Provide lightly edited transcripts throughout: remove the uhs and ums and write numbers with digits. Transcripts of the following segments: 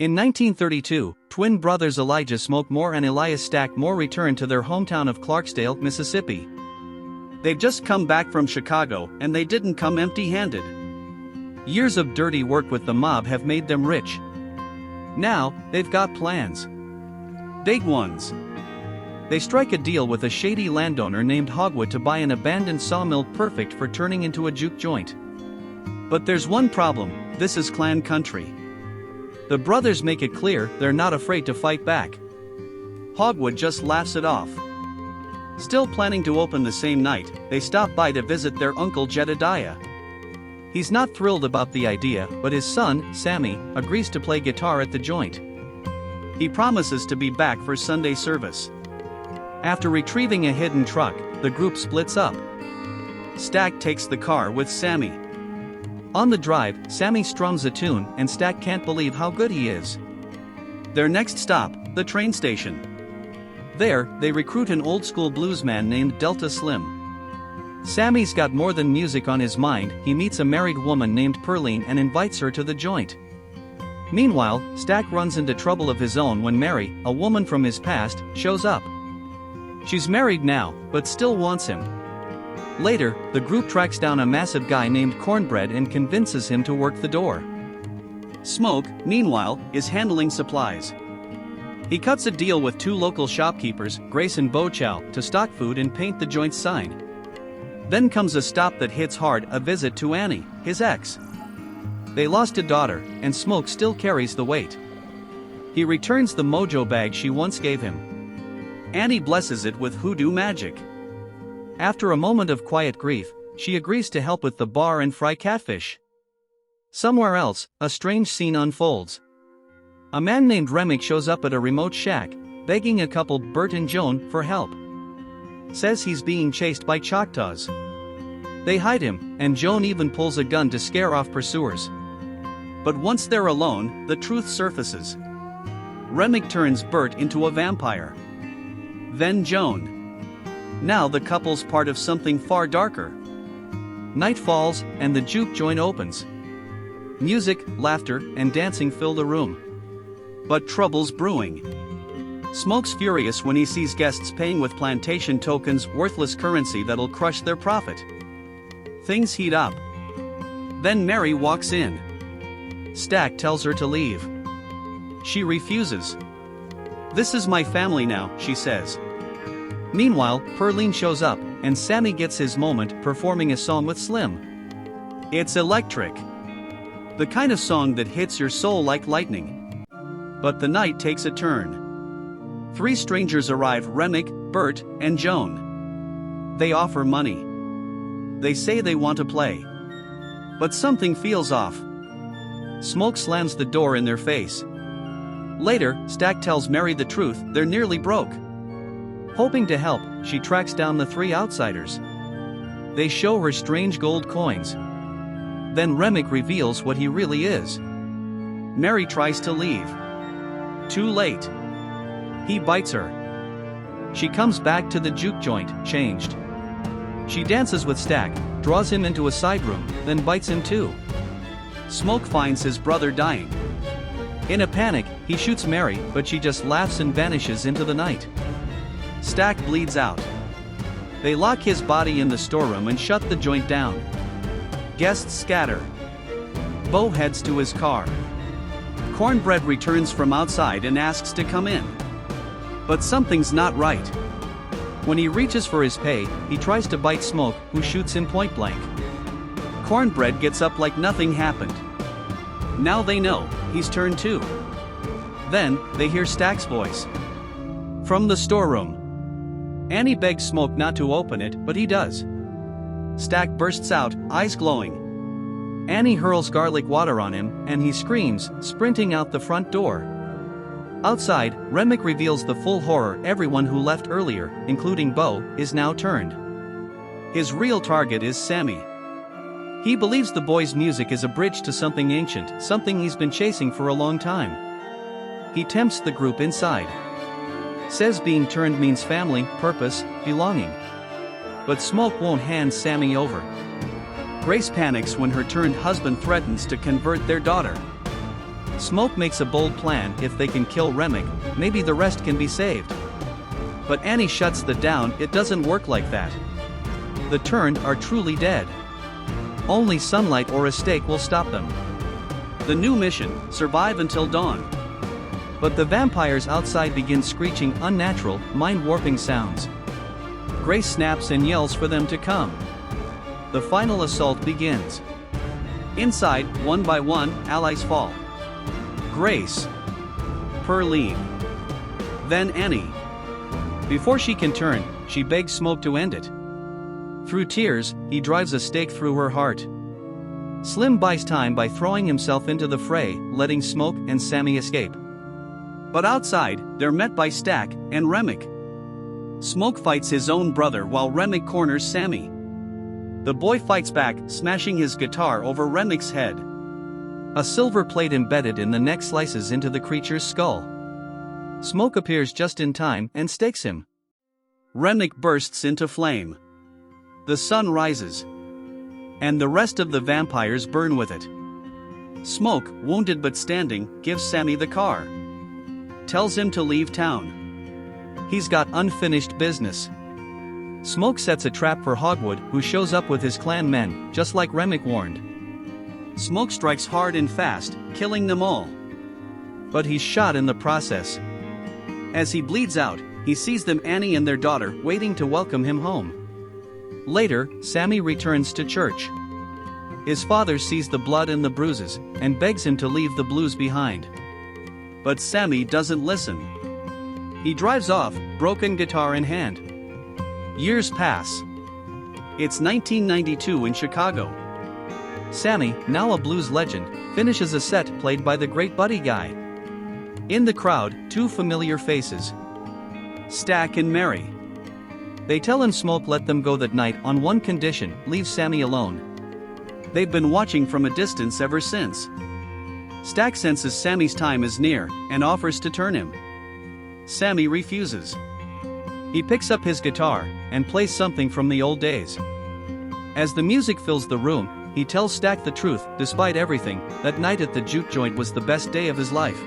In 1932, twin brothers Elijah Smoke Moore and Elias Stack Moore returned to their hometown of Clarksdale, Mississippi. They've just come back from Chicago, and they didn't come empty-handed. Years of dirty work with the mob have made them rich. Now, they've got plans. Big ones. They strike a deal with a shady landowner named Hogwood to buy an abandoned sawmill perfect for turning into a juke joint. But there's one problem: this is Klan country. The brothers make it clear they're not afraid to fight back. Hogwood just laughs it off. Still planning to open the same night, they stop by to visit their uncle Jedediah. He's not thrilled about the idea, but his son, Sammy, agrees to play guitar at the joint. He promises to be back for Sunday service. After retrieving a hidden truck, the group splits up. Stack takes the car with Sammy. On the drive, Sammy strums a tune, and Stack can't believe how good he is. Their next stop, the train station. There, they recruit an old-school bluesman named Delta Slim. Sammy's got more than music on his mind. He meets a married woman named Pearline and invites her to the joint. Meanwhile, Stack runs into trouble of his own when Mary, a woman from his past, shows up. She's married now, but still wants him. Later, the group tracks down a massive guy named Cornbread and convinces him to work the door. Smoke, meanwhile, is handling supplies. He cuts a deal with two local shopkeepers, Grace and Bo Chow, to stock food and paint the joint's sign. Then comes a stop that hits hard: a visit to Annie, his ex. They lost a daughter, and Smoke still carries the weight. He returns the mojo bag she once gave him. Annie blesses it with hoodoo magic. After a moment of quiet grief, she agrees to help with the bar and fry catfish. Somewhere else, a strange scene unfolds. A man named Remick shows up at a remote shack, begging a couple, Bert and Joan, for help. Says he's being chased by Choctaws. They hide him, and Joan even pulls a gun to scare off pursuers. But once they're alone, the truth surfaces. Remick turns Bert into a vampire. Then Joan. Now the couple's part of something far darker. Night falls, and the juke joint opens. Music, laughter, and dancing fill the room. But trouble's brewing. Smoke's furious when he sees guests paying with plantation tokens, worthless currency that'll crush their profit. Things heat up. Then Mary walks in. Stack tells her to leave. She refuses. "This is my family now," she says. Meanwhile, Pearline shows up, and Sammy gets his moment, performing a song with Slim. It's electric. The kind of song that hits your soul like lightning. But the night takes a turn. Three strangers arrive: Remick, Bert, and Joan. They offer money. They say they want to play. But something feels off. Smoke slams the door in their face. Later, Stack tells Mary the truth: they're nearly broke. Hoping to help, she tracks down the three outsiders. They show her strange gold coins. Then Remick reveals what he really is. Mary tries to leave. Too late. He bites her. She comes back to the juke joint, changed. She dances with Stack, draws him into a side room, then bites him too. Smoke finds his brother dying. In a panic, he shoots Mary, but she just laughs and vanishes into the night. Stack bleeds out. They lock his body in the storeroom and shut the joint down. Guests scatter. Bo heads to his car. Cornbread returns from outside and asks to come in. But something's not right. When he reaches for his pay, he tries to bite Smoke, who shoots him point blank. Cornbread gets up like nothing happened. Now they know, he's turned too. Then, they hear Stack's voice. From the storeroom. Annie begs Smoke not to open it, but he does. Stack bursts out, eyes glowing. Annie hurls garlic water on him, and he screams, sprinting out the front door. Outside, Remick reveals the full horror: everyone who left earlier, including Bo, is now turned. His real target is Sammy. He believes the boy's music is a bridge to something ancient, something he's been chasing for a long time. He tempts the group inside. Says being turned means family, purpose, belonging. But Smoke won't hand Sammy over. Grace panics when her turned husband threatens to convert their daughter. Smoke makes a bold plan: if they can kill Remick, maybe the rest can be saved. But Annie shuts that down. It doesn't work like that. The Turned are truly dead. Only sunlight or a stake will stop them. The new mission: survive until dawn. But the vampires outside begin screeching unnatural, mind-warping sounds. Grace snaps and yells for them to come. The final assault begins. Inside, one by one, allies fall. Grace, Pearline, then Annie. Before she can turn, she begs Smoke to end it. Through tears, he drives a stake through her heart. Slim buys time by throwing himself into the fray, letting Smoke and Sammy escape. But outside, they're met by Stack and Remick. Smoke fights his own brother while Remick corners Sammy. The boy fights back, smashing his guitar over Remick's head. A silver plate embedded in the neck slices into the creature's skull. Smoke appears just in time and stakes him. Remick bursts into flame. The sun rises. And the rest of the vampires burn with it. Smoke, wounded but standing, gives Sammy the car. Tells him to leave town. He's got unfinished business. Smoke sets a trap for Hogwood, who shows up with his clan men, just like Remick warned. Smoke strikes hard and fast, killing them all. But he's shot in the process. As he bleeds out, he sees them, Annie and their daughter, waiting to welcome him home. Later, Sammy returns to church. His father sees the blood and the bruises, and begs him to leave the blues behind. But Sammy doesn't listen. He drives off, broken guitar in hand. Years pass. It's 1992 in Chicago. Sammy, now a blues legend, finishes a set played by the great Buddy Guy. In the crowd, two familiar faces: Stack and Mary. They tell him Smoke let them go that night on one condition: leave Sammy alone. They've been watching from a distance ever since. Stack senses Sammy's time is near, and offers to turn him. Sammy refuses. He picks up his guitar, and plays something from the old days. As the music fills the room, he tells Stack the truth: despite everything, that night at the juke joint was the best day of his life.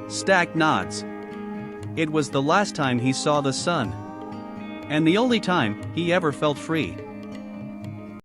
Stack nods. It was the last time he saw the sun. And the only time he ever felt free.